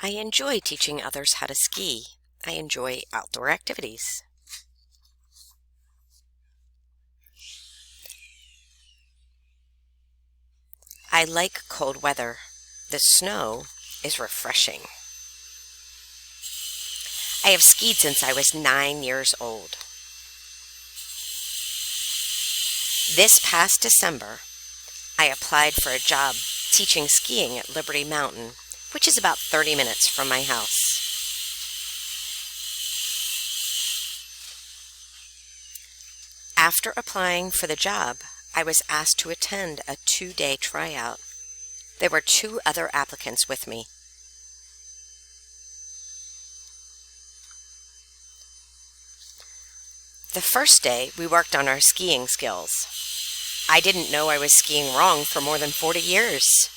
I enjoy teaching others how to ski. I enjoy outdoor activities. I like cold weather. The snow is refreshing. I have skied since I was 9 years old. This past December, I applied for a job teaching skiing at Liberty Mountain, which is about 30 minutes from my house. After applying for the job, I was asked to attend a 2-day tryout. There were 2 other applicants with me. The first day, we worked on our skiing skills. I didn't know I was skiing wrong for more than 40 years.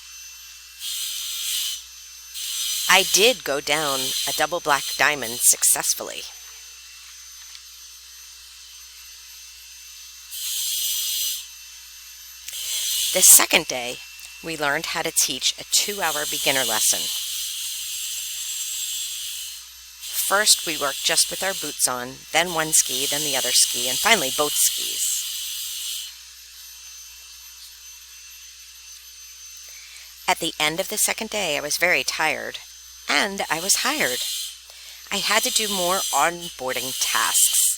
I did go down a double black diamond successfully. The second day, we learned how to teach a 2-hour beginner lesson. First, we worked just with our boots on, then one ski, then the other ski, and finally both skis. At the end of the second day, I was very tired, and I was hired. I had to do more onboarding tasks,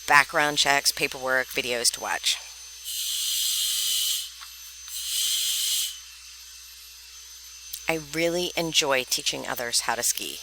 background checks, paperwork, videos to watch. I really enjoy teaching others how to ski.